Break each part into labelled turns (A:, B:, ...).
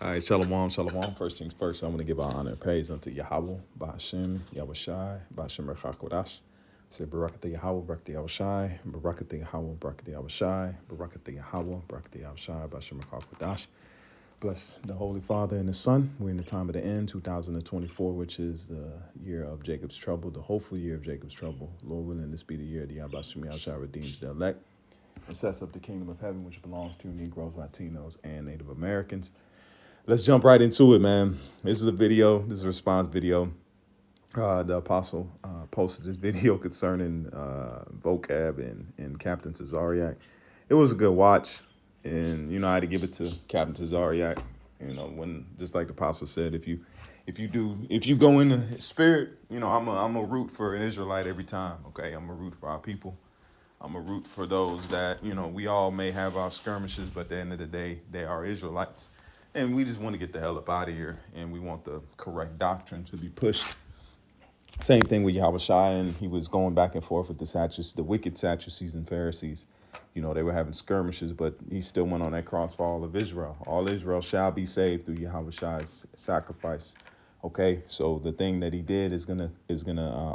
A: All right, shalom, shalom. First things first, I'm going to give our honor and praise unto Yahweh, Ba'ashem, Yahushai, Ba'ashem Rechakodash. Say, Barakatah Yahweh, Barakatah Yahushai, Barakatah Yahweh, Barakatah Yahushai, Barakatah Yahweh, Barakatah Yahushai, Ba'ashem Rechakodash. Bless the Holy Father and the Son. We're in the time of the end, 2024, which is the year of Jacob's trouble, the hopeful year of Jacob's trouble. Lord willing, this be the year the Yahweh Yahushai redeems the elect and sets up the kingdom of heaven, which belongs to Negroes, Latinos, and Native Americans. Let's jump right into it, man. This is a video. This is a response video. The apostle posted this video concerning Vocab and Captain Tazariak. It was a good watch, and I had to give it to Captain Tazariak. When just like the apostle said, if you go in the spirit, I'm a root for an Israelite every time. Okay, I'm a root for our people. I'm a root for those that we all may have our skirmishes, but at the end of the day, they are Israelites. And we just want to get the hell up out of here, and we want the correct doctrine to be pushed. Same thing with Yahushua, and he was going back and forth with the wicked Sadducees and Pharisees. They were having skirmishes, but he still went on that cross for all of Israel. All Israel shall be saved through Yahushua's sacrifice. Okay, so the thing that he did is gonna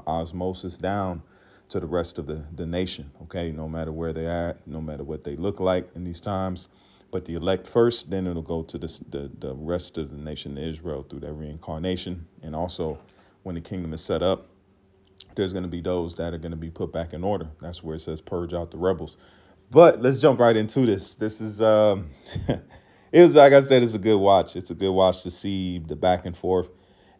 A: osmosis down to the rest of the nation. Okay, no matter where they're at, no matter what they look like in these times. But the elect first, then it'll go to the rest of the nation of Israel through their reincarnation. And also, when the kingdom is set up, there's going to be those that are going to be put back in order. That's where it says purge out the rebels. But let's jump right into this. This is, it was, like I said, it's a good watch. It's a good watch to see the back and forth.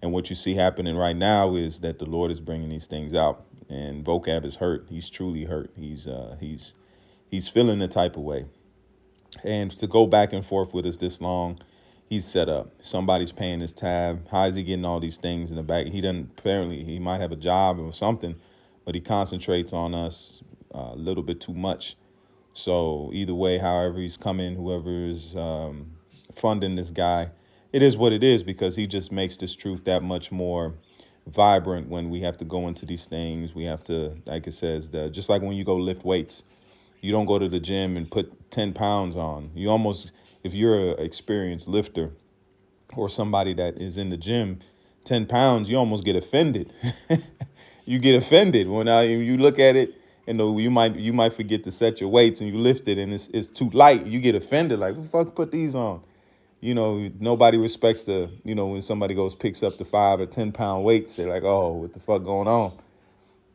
A: And what you see happening right now is that the Lord is bringing these things out. And Vocab is hurt. He's truly hurt. He's feeling the type of way. And to go back and forth with us this long, he's set up. Somebody's paying his tab. How is he getting all these things in the back? He might have a job or something, but he concentrates on us a little bit too much. So either way, however he's coming, whoever is funding this guy, it is what it is, because he just makes this truth that much more vibrant when we have to go into these things. We have to, like it says, just like when you go lift weights. You don't go to the gym and put 10 pounds on. You almost, if you're an experienced lifter or somebody that is in the gym, 10 pounds, you almost get offended. You get offended when you look at it, and you might forget to set your weights, and you lift it and it's too light. You get offended, like, who the fuck put these on? Nobody respects when somebody picks up the 5 or 10 pound weights, they're like, oh, what the fuck going on?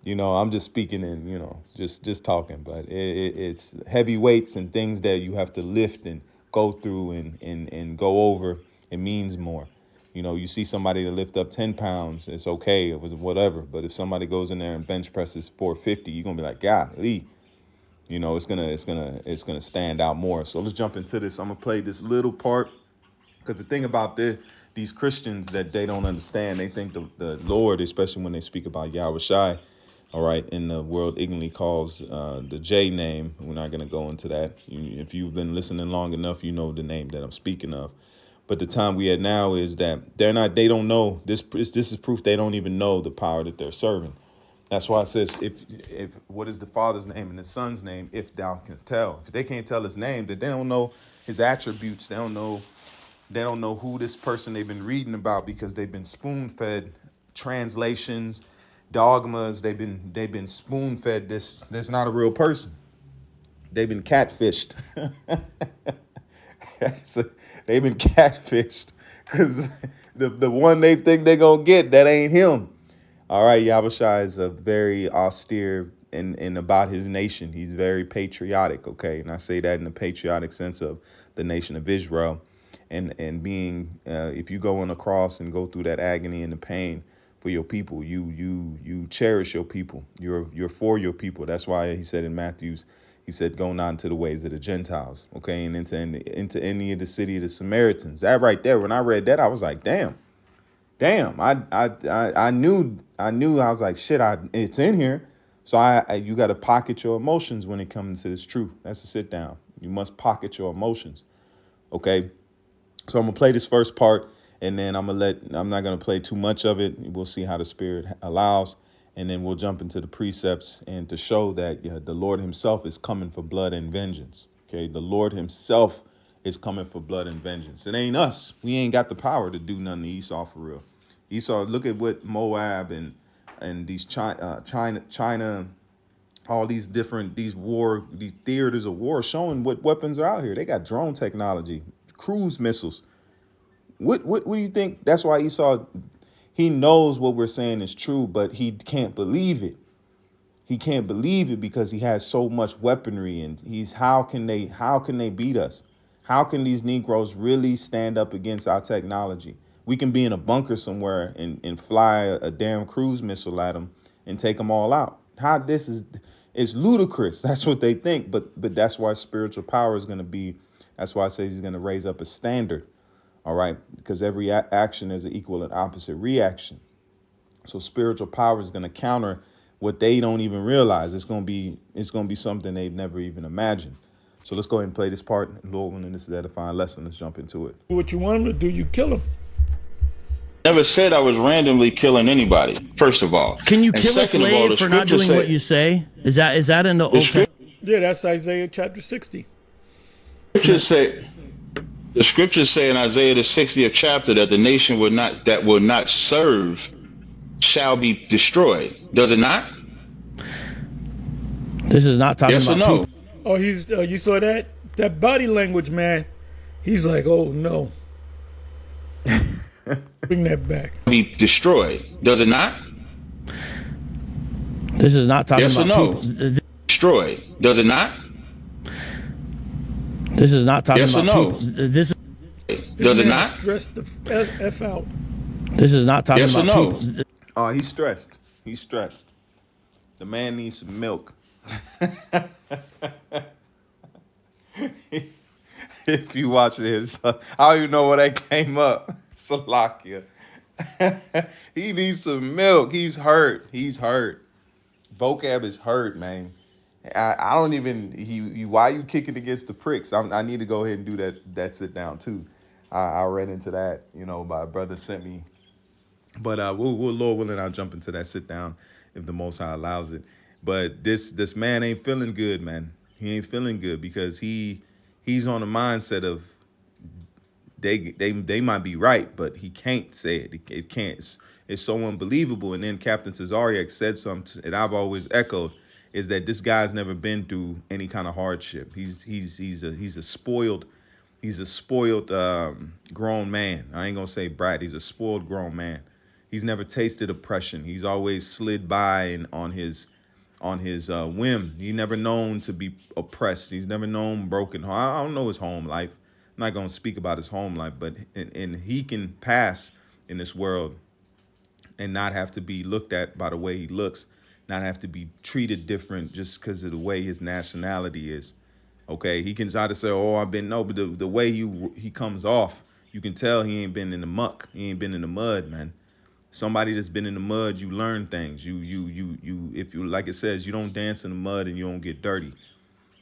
A: I'm just speaking and, just talking, but it's heavy weights and things that you have to lift and go through and go over. It means more. You see somebody to lift up 10 pounds, it's okay, it was whatever. But if somebody goes in there and bench presses 450, you're going to be like, golly, it's going to stand out more. So let's jump into this. I'm going to play this little part, because the thing about these Christians that they don't understand, they think the Lord, especially when they speak about Yahushai, all right, in the world ignorantly calls the J name. We're not going to go into that. If you've been listening long enough, you know the name that I'm speaking of. But the time we at now is that they don't know. This is proof they don't even know the power that they're serving. That's why it says, if what is the Father's name and the Son's name, if thou canst tell. If they can't tell his name, then they don't know his attributes. They don't know who this person they've been reading about, because they've been spoon-fed translations, dogmas. They've been spoon-fed this. That's not a real person. They've been catfished. They've been catfished, because the one they think they're gonna get, that ain't him. All right, Yahushua is a very austere and about his nation. He's very patriotic. Okay, and I say that in the patriotic sense of the nation of Israel, and being if you go on the cross and go through that agony and the pain for your people, you cherish your people. You're for your people. That's why he said in Matthew's, he said, go not into the ways of the Gentiles, okay, and into any of the city of the Samaritans. That right there, when I read that, I was like, damn. I knew. I was like, shit. It's in here. So you got to pocket your emotions when it comes to this truth. That's a sit down. You must pocket your emotions, okay. So I'm gonna play this first part, and then I'm not gonna play too much of it. We'll see how the Spirit allows, and then we'll jump into the precepts and to show that the Lord himself is coming for blood and vengeance. Okay, the Lord himself is coming for blood and vengeance. It ain't us. We ain't got the power to do nothing to Esau for real. Esau, look at what Moab and these China, all these different these theaters of war showing what weapons are out here. They got drone technology, cruise missiles. What do you think? That's why Esau, he knows what we're saying is true, but he can't believe it. He can't believe it because he has so much weaponry, and how can they beat us? How can these Negroes really stand up against our technology? We can be in a bunker somewhere and fly a damn cruise missile at them and take them all out. It's ludicrous. That's what they think. But that's why spiritual power is going to be. That's why I say he's going to raise up a standard. All right, because every action is an equal and opposite reaction. So spiritual power is going to counter what they don't even realize. It's going to be something they've never even imagined. So let's go ahead and play this part. Lord, when this is edifying lesson, let's jump into it.
B: What you want him to do, you kill him.
C: Never said I was randomly killing anybody, first of all.
D: Can you kill a slave for not doing what you say? Is that in the Old Testament?
B: Yeah, that's Isaiah chapter 60.
C: The scriptures say in Isaiah the 60th chapter that the nation that will not serve shall be destroyed. Does it not?
D: This is not talking
C: yes
D: about
C: or no?
D: people.
B: Oh, you saw that body language, man. He's like, oh no. Bring that back.
C: Be destroyed. Does it not?
D: This is not talking
C: yes
D: about
C: or no?
D: people.
C: Destroyed. Does it not?
D: This is not talking
C: yes
D: about
C: or no?
D: people. This
C: does it not?
B: Stress the F out.
D: This is not talking
C: yes
D: about
C: or no?
D: people.
A: Oh, he's stressed. He's stressed. The man needs some milk. If you watch this, I don't even know where that came up. Salakia. He needs some milk. He's hurt. Vocab is hurt, man. I don't even. Why are you kicking against the pricks? I need to go ahead and do that sit down too. I ran into that. My brother sent me. But we'll Lord willing, I'll jump into that sit down if the Most High allows it. But this man ain't feeling good, man. He ain't feeling good because he's on the mindset of they might be right, but he can't say it. It can't. It's so unbelievable. And then Captain Tazariak said something that I've always echoed, is that this guy's never been through any kind of hardship. He's a spoiled grown man. I ain't gonna say brat. He's a spoiled grown man. He's never tasted oppression. He's always slid by and on his whim. He's never known to be oppressed. He's never known broken. I don't know his home life. I'm not going to speak about his home life, but and he can pass in this world and not have to be looked at by the way he looks, not have to be treated different just because of the way his nationality is. Okay, he can try to say, "Oh, I've been," no, but the way he comes off, you can tell he ain't been in the muck. He ain't been in the mud, man. Somebody that's been in the mud, you learn things. If you, like it says, you don't dance in the mud and you don't get dirty.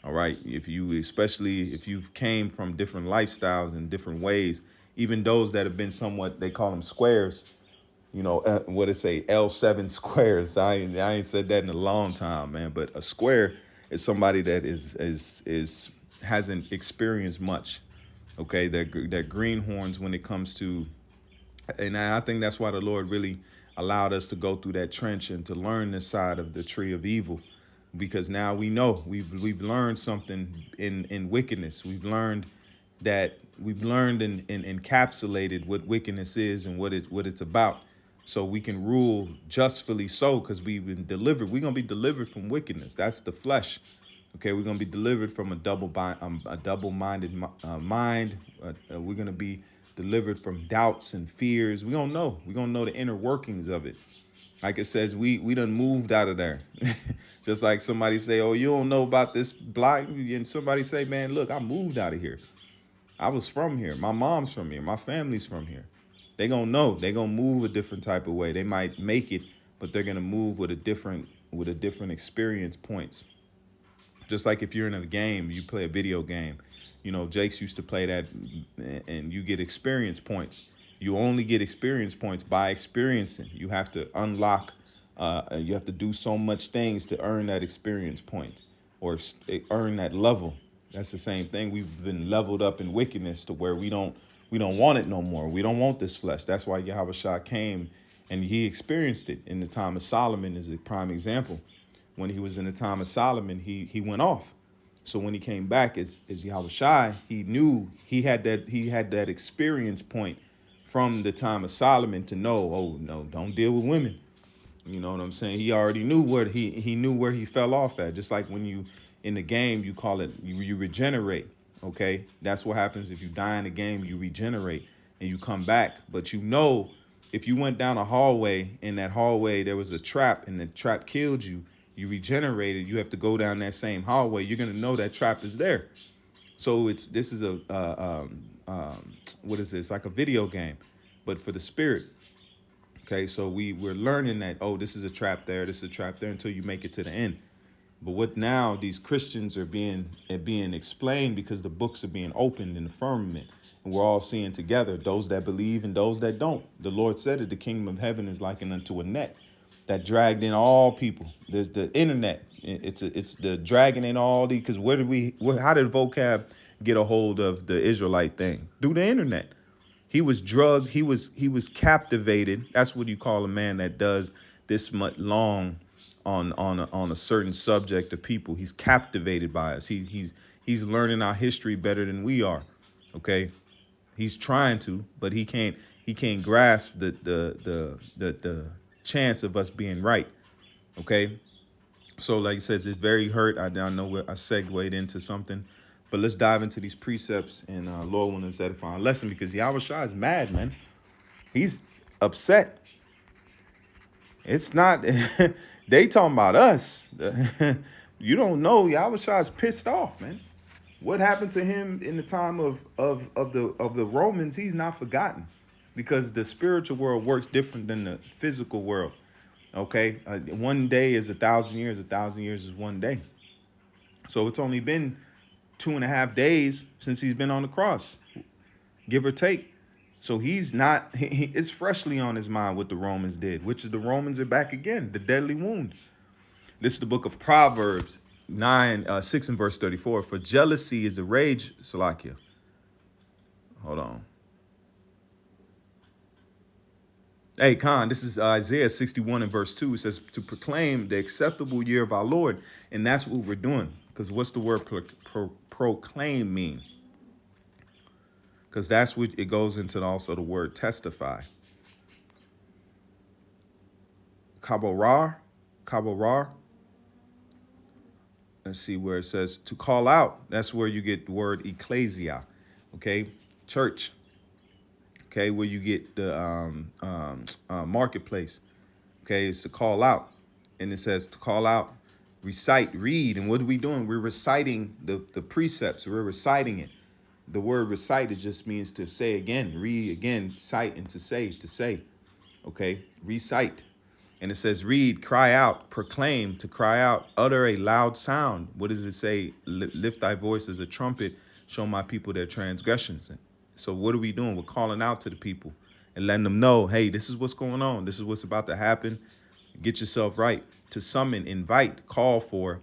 A: All right. Especially if you've came from different lifestyles and different ways, even those that have been somewhat, they call them squares. What it say, L7 squares. I ain't said that in a long time, man. But a square is somebody that hasn't experienced much. Okay, they're greenhorns when it comes to. And I think that's why the Lord really allowed us to go through that trench and to learn this side of the tree of evil, because now we know we've learned something in wickedness. We've learned and encapsulated what wickedness is and what it's about, so we can rule justly. So, because we've been delivered, we're gonna be delivered from wickedness. That's the flesh. Okay, we're gonna be delivered from a double-minded mind. We're gonna be delivered from doubts and fears. We're gonna know the inner workings of it. Like it says, we done moved out of there. Just like somebody say, "Oh, you don't know about this block," and somebody say, "Man, look, I moved out of here. I was from here. My mom's from here. My family's from here." They gonna know. They gonna move a different type of way. They might make it, but they're gonna move with a different experience points. Just like if you're in a game, you play a video game. Jakes used to play that, and you get experience points. You only get experience points by experiencing. You have to unlock, you have to do so much things to earn that experience point or earn that level. That's the same thing. We've been leveled up in wickedness to where we don't want it no more. We don't want this flesh. That's why Yahweh Shah came and he experienced it in the time of Solomon is a prime example. When he was in the time of Solomon, he went off. So when he came back as Yahweh Shai, he knew he had that experience point from the time of Solomon to know, oh no, don't deal with women. You know what I'm saying? He already knew where he knew where he fell off at. Just like when you in the game, you call it you regenerate. Okay, that's what happens if you die in the game. You regenerate and you come back. But you know, if you went down a hallway, in that hallway there was a trap, and the trap killed you. You regenerated. You have to go down that same hallway. You're gonna know that trap is there. So this is a what is this? Like a video game, but for the spirit. Okay, so we're learning that, oh, this is a trap there, this is a trap there, until you make it to the end. But what now these Christians are being explained because the books are being opened in the firmament, and we're all seeing together those that believe and those that don't. The Lord said that the kingdom of heaven is likened unto a net that dragged in all people. There's the internet. It's the dragging in all the, because how did Vocab get a hold of the Israelite thing? Through the internet. He was drugged. He was captivated. That's what you call a man that does this much long on a certain subject of people. He's captivated by us. He's learning our history better than we are. Okay, he's trying to, but he can't grasp the chance of us being right. Okay, so like he says, it's very hurt. I know I segued into something. But let's dive into these precepts, and Lord will edify our lesson, because Yahweh Shah is mad, man. He's upset. It's not, they talking about us. You don't know, Yahweh Shah is pissed off, man. What happened to him in the time of the Romans, he's not forgotten, because the spiritual world works different than the physical world. Okay, 1 day is 1,000 years. 1,000 years is 1 day. So it's only been 2.5 days since he's been on the cross, give or take. So he's not, it's freshly on his mind what the Romans did, which is the Romans are back again, the deadly wound. This is the book of Proverbs 6 and verse 34. For jealousy is a rage, Salakia. Hold on. Hey, Khan, this is Isaiah 61 and verse 2. It says to proclaim the acceptable year of our Lord. And that's what we're doing. Because what's the word proclaim mean? Because that's what it goes into also the word testify. Kaborar. Let's see where it says to call out. That's where you get the word ecclesia. Okay, church. Okay, where you get the marketplace. Okay, it's to call out. And it says to call out, recite, read. And what are we doing? We're reciting the precepts. We're reciting it. The word recite, it just means to say again, read again, cite, and to say. Okay, recite. And it says read, cry out, proclaim, to cry out, utter a loud sound. What does it say? Lift thy voice as a trumpet, show my people their transgressions. So what are we doing? We're calling out to the people and letting them know, hey, this is what's going on. This is what's about to happen. Get yourself right. To summon, invite, call for,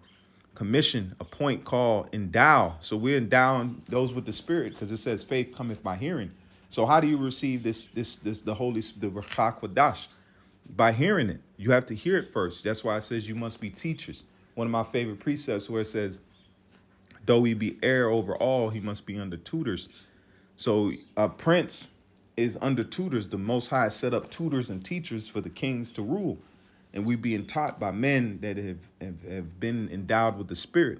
A: commission, appoint, call, endow. So we're endowing those with the Spirit, because it says faith cometh by hearing. So how do you receive the Holy, the Ruach HaKodesh? By hearing it. You have to hear it first. That's why it says you must be teachers. One of my favorite precepts where it says, though he be heir over all, he must be under tutors. So a prince is under tutors. The Most High set up tutors and teachers for the kings to rule. And we being taught by men that have been endowed with the Spirit.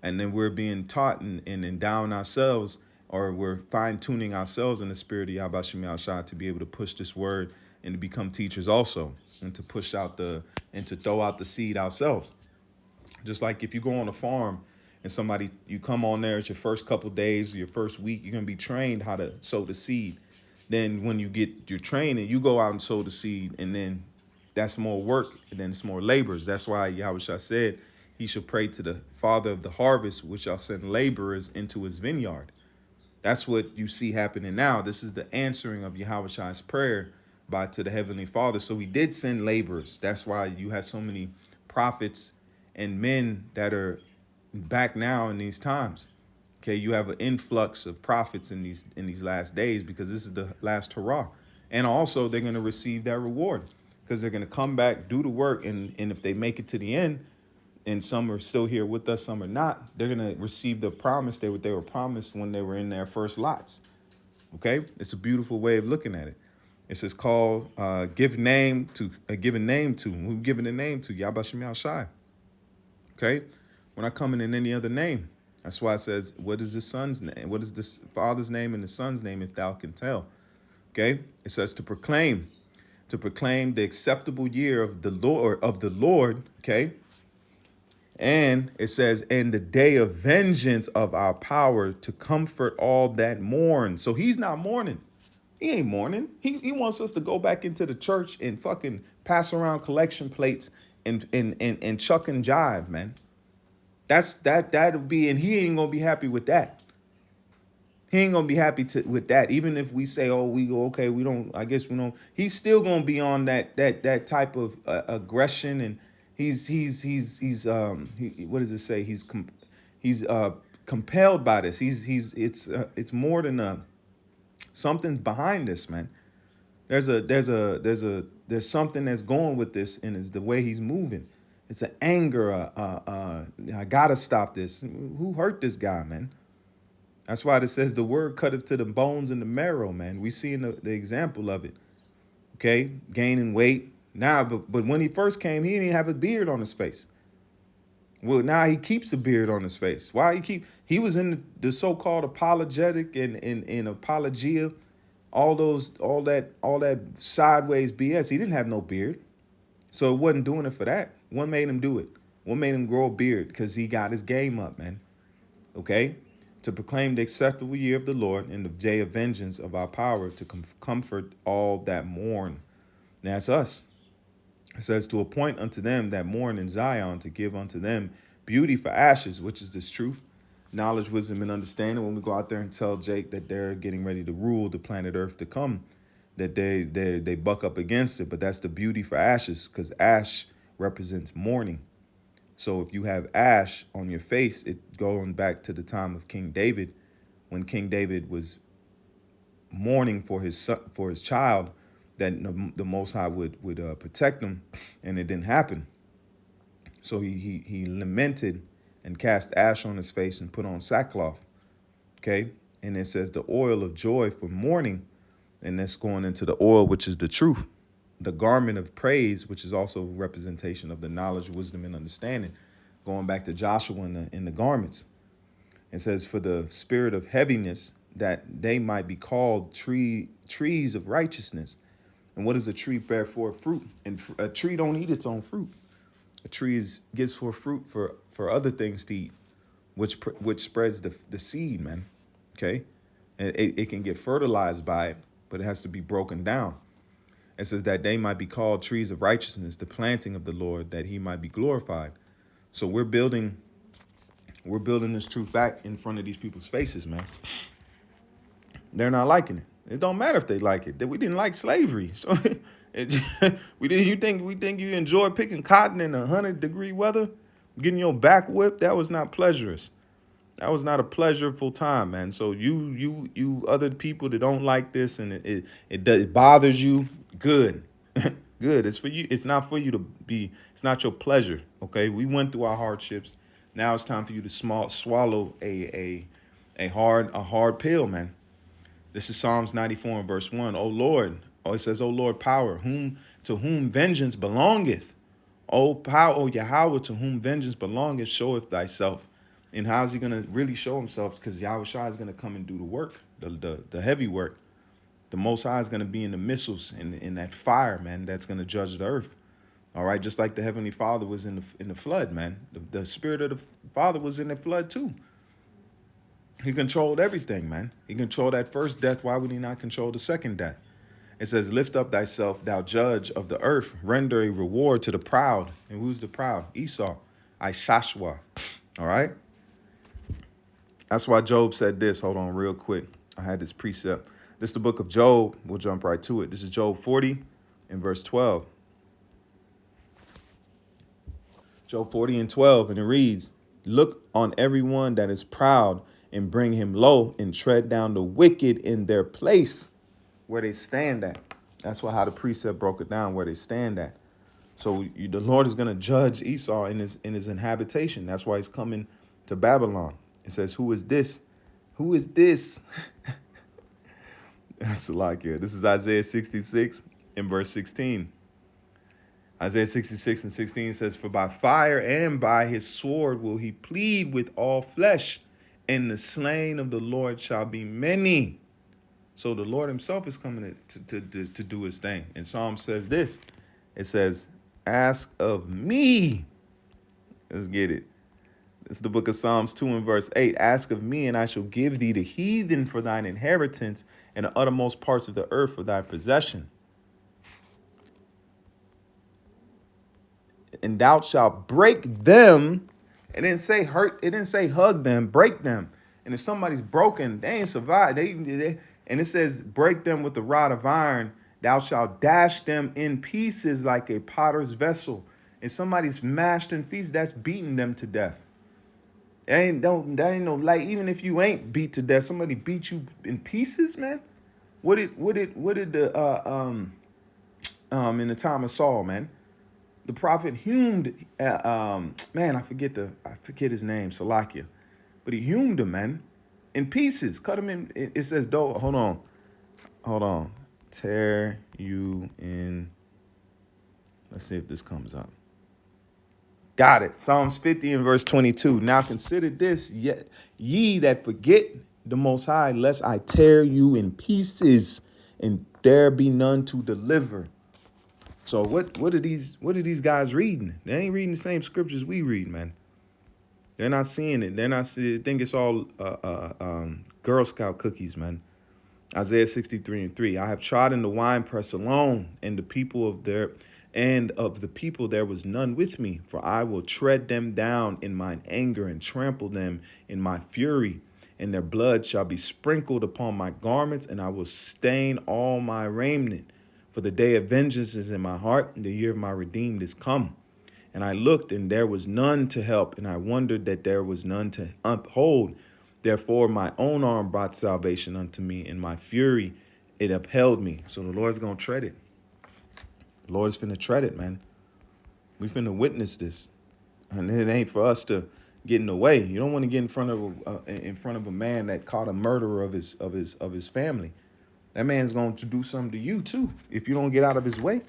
A: And then we're being taught and endowing ourselves, or we're fine-tuning ourselves in the Spirit of Yahweh Shem Yahshua to be able to push this word and to become teachers also, and to push out and to throw out the seed ourselves. Just like if you go on a farm and you come on there, it's your first couple days, your first week, you're going to be trained how to sow the seed. Then when you get your training, you go out and sow the seed, and then that's more work, and then it's more labors. That's why Yahweh Shah said he should pray to the Father of the harvest, which shall send laborers into his vineyard. That's what you see happening now. This is the answering of Yahweh Shah's prayer to the Heavenly Father. So he did send laborers. That's why you have so many prophets and men that are back now in these times. Okay, you have an influx of prophets in these last days because this is the last hurrah. And also they're going to receive that reward because they're going to come back, do the work, and if they make it to the end, and some are still here with us, some are not, they're going to receive the promise they were promised when they were in their first lots. Okay, it's a beautiful way of looking at it. It says call, give name to, give a name to. Who giving a name to? Yabashim Yashai. Okay, we're not coming in any other name. That's why it says, what is the son's name? What is the father's name and the son's name, if thou can tell? Okay, it says to proclaim the acceptable year of the Lord. Okay, and it says, and the day of vengeance of our power, to comfort all that mourn. So he's not mourning. He ain't mourning. He wants us to go back into the church and fucking pass around collection plates and chuck and jive, man. That'll be, and he ain't gonna be happy with that. He ain't gonna be happy with that. Even if we say, oh, we go, okay, we don't, I guess we don't. He's still gonna be on that type of aggression, and he's what does it say? He's compelled by this. It's more than something's behind this, man. There's something that's going with this, and it's the way he's moving. It's an anger. I gotta stop this. Who hurt this guy, man? That's why it says the word cutteth to the bones and the marrow, man. We see in the example of it. Okay, gaining weight. Now, but when he first came, he didn't have a beard on his face. Well, now he keeps a beard on his face. Why he was in the so-called apologetic and apologia, all that sideways BS. He didn't have no beard. So it wasn't doing it for that. What made him do it? What made him grow a beard? Because he got his game up, man. Okay? To proclaim the acceptable year of the Lord and the day of vengeance of our power, to comfort all that mourn. And that's us. It says to appoint unto them that mourn in Zion, to give unto them beauty for ashes, which is this truth, knowledge, wisdom, and understanding. When we go out there and tell Jake that they're getting ready to rule the planet Earth to come, that they buck up against it, but that's the beauty for ashes, because ash represents mourning. So if you have ash on your face, it going back to the time of King David, when King David was mourning for his son, for his child, that the Most High would protect him, and it didn't happen. So he lamented and cast ash on his face and put on sackcloth. Okay, and it says the oil of joy for mourning. And that's going into the oil, which is the truth. The garment of praise, which is also a representation of the knowledge, wisdom, and understanding. Going back to Joshua in the garments. It says, for the spirit of heaviness, that they might be called trees of righteousness. And what does a tree bear for fruit? And a tree don't eat its own fruit. A tree gives forth fruit for other things to eat, which spreads the seed, man. Okay? And it can get fertilized by it, but it has to be broken down. It says that they might be called trees of righteousness, the planting of the Lord, that he might be glorified. So we're building this truth back in front of these people's faces, man. They're not liking it. It don't matter if they like it. We didn't like slavery. So we think you enjoy picking cotton in 100-degree weather, getting your back whipped? That was not pleasurous. That was not a pleasurable time, man. So you other people that don't like this and it bothers you, good. Good. It's for you. It's not for you to be. It's not your pleasure. Okay. We went through our hardships. Now it's time for you to swallow a hard pill, man. This is Psalms 94 and verse 1. O Lord, it says, O Lord, power, to whom vengeance belongeth. O power, O Yahweh, to whom vengeance belongeth, showeth thyself. And how's he going to really show himself? Because Yahweh Shai is going to come and do the work, the heavy work. The Most High is going to be in the missiles, in that fire, man, that's going to judge the earth. All right, just like the Heavenly Father was in the flood, man. The Spirit of the Father was in the flood too. He controlled everything, man. He controlled that first death. Why would he not control the second death? It says, lift up thyself, thou judge of the earth. Render a reward to the proud. And who's the proud? Esau. Ishashwa. All right? That's why Job said this. Hold on real quick. I had this precept. This is the book of Job. We'll jump right to it. This is Job 40 and verse 12. Job 40 and 12. And it reads, look on everyone that is proud and bring him low and tread down the wicked in their place where they stand at. That's how the precept broke it down, where they stand at. So the Lord is going to judge Esau in his inhabitation. That's why he's coming to Babylon. It says, who is this? Who is this? That's like it. This is Isaiah 66 and verse 16. Isaiah 66 and 16 says, for by fire and by his sword will he plead with all flesh, and the slain of the Lord shall be many. So the Lord himself is coming to do his thing. And Psalm says this. It says, ask of me. Let's get it. It's the book of Psalms 2 and verse 8. Ask of me, and I shall give thee the heathen for thine inheritance, and the uttermost parts of the earth for thy possession. And thou shalt break them. It didn't say hurt. It didn't say hug them, break them. And if somebody's broken, they ain't survived. And it says, break them with the rod of iron. Thou shalt dash them in pieces like a potter's vessel. If somebody's mashed in pieces, that's beating them to death. That ain't no light. Even if you ain't beat to death, somebody beat you in pieces, man. What did the in the time of Saul, man? The prophet hewn, man, I forget his name, Salakia, but he hewn him, man, in pieces, cut him in. It says, hold on, tear you in. Let's see if this comes up. Got it. Psalms 50 and verse 22. Now consider this, ye that forget the Most High, lest I tear you in pieces, and there be none to deliver. So what are these guys reading? They ain't reading the same scriptures we read, man. They're not seeing it. They're not seeing. They think it's all Girl Scout cookies, man. Isaiah 63 and 3. I have trodden the winepress alone, and of the people there was none with me. For I will tread them down in mine anger and trample them in my fury. And their blood shall be sprinkled upon my garments, and I will stain all my raiment. For the day of vengeance is in my heart, and the year of my redeemed is come. And I looked, and there was none to help, and I wondered that there was none to uphold. Therefore my own arm brought salvation unto me, and my fury it upheld me. So the Lord's going to tread it. The Lord's finna tread it, man. We finna witness this. And it ain't for us to get in the way. You don't want to get in front of a man that caught a murderer of his family. That man's going to do something to you too if you don't get out of his way.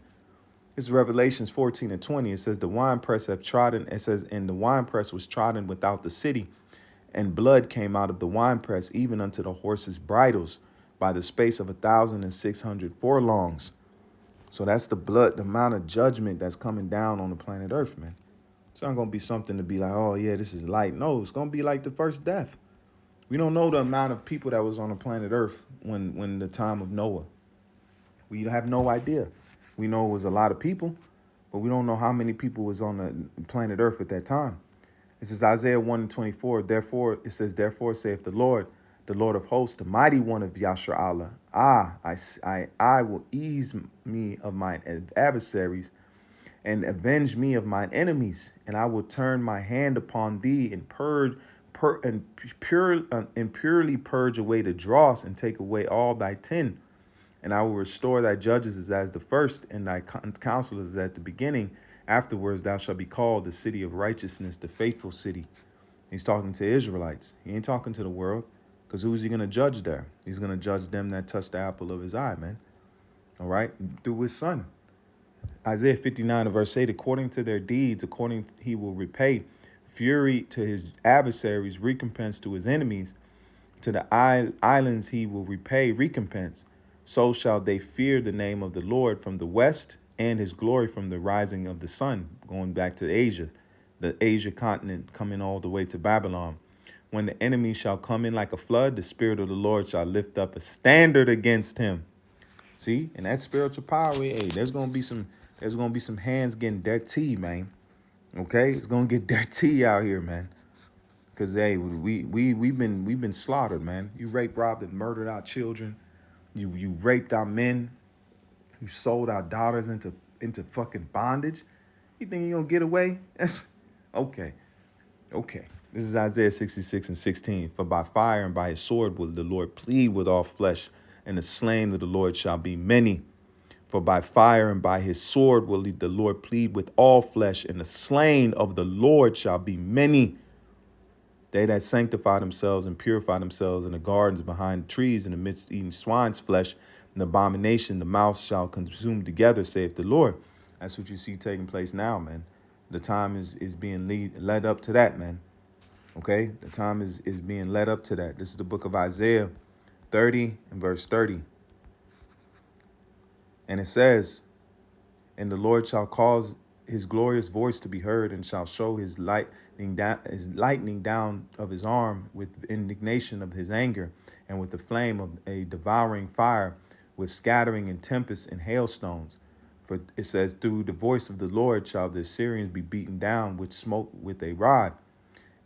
A: It's Revelations 14 and 20. It says the winepress have trodden. It says, and the winepress was trodden without the city, and blood came out of the winepress, even unto the horses' bridles, by the space of 1,600 furlongs. So that's the blood, the amount of judgment that's coming down on the planet Earth, man. It's not going to be something to be like, oh yeah, this is light. No, it's going to be like the first death. We don't know the amount of people that was on the planet Earth when the time of Noah. We have no idea. We know it was a lot of people, but we don't know how many people was on the planet Earth at that time. This is Isaiah 1 and 24. Therefore, it says, therefore saith the Lord of hosts, the mighty one of Yasher Allah. I will ease me of mine adversaries and avenge me of mine enemies, and I will turn my hand upon thee and purely purge away the dross and take away all thy tin. And I will restore thy judges as the first, and thy counselors as at the beginning. Afterwards thou shalt be called the city of righteousness, the faithful city. He's talking to Israelites. He ain't talking to the world, because who's he going to judge there? He's going to judge them that touch the apple of his eye, man. All right? Through his son. Isaiah 59 verse 8, according to their deeds, he will repay. Fury to his adversaries, recompense to his enemies. To the islands he will repay recompense. So shall they fear the name of the Lord from the west, and his glory from the rising of the sun, going back to Asia, the Asia continent, coming all the way to Babylon. When the enemy shall come in like a flood, the Spirit of the Lord shall lift up a standard against him. See, and that spiritual power, hey, there's gonna be some hands getting dirty, man. Okay, it's gonna get dirty out here, man. Cause hey, we've been slaughtered, man. You raped, robbed, and murdered our children. You raped our men. You sold our daughters into fucking bondage. You think you're gonna get away? Okay. Okay. This is Isaiah 66 and 16. For by fire and by his sword will the Lord plead with all flesh, and the slain of the Lord shall be many. For by fire and by his sword will the Lord plead with all flesh, and the slain of the Lord shall be many. They that sanctify themselves and purify themselves in the gardens behind trees in the midst eating swine's flesh, an abomination the mouth shall consume together, saith the Lord. That's what you see taking place now, man. The time is being led up to that, man. Okay? The time is being led up to that. This is the book of Isaiah 30 and verse 30. And it says, and the Lord shall cause his glorious voice to be heard, and shall show his lightning down of his arm, with indignation of his anger, and with the flame of a devouring fire, with scattering and tempest and hailstones. For it says, through the voice of the Lord shall the Assyrians be beaten down with smoke with a rod.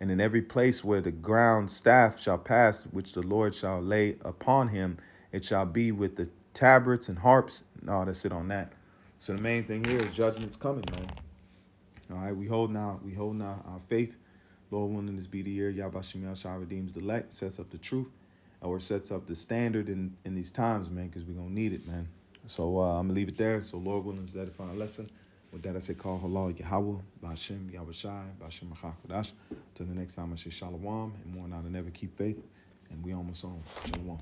A: And in every place where the ground staff shall pass, which the Lord shall lay upon him, it shall be with the tabrets and harps. No, that's it on that. So the main thing here is judgment's coming, man. All right, we holding out our faith. Lord willing, this be the year Yahbashim Yahshua redeems the elect, sets up the truth, or sets up the standard in these times, man, because we're going to need it, man. So I'm going to leave it there. So Lord willing, is that a final lesson? With that, I say, call halal Yahweh, Ba'ashem Yahushai, Ba'ashem Machakadash. Till the next time, I say shalom, and more now than ever, keep faith. And we almost on. Shalom.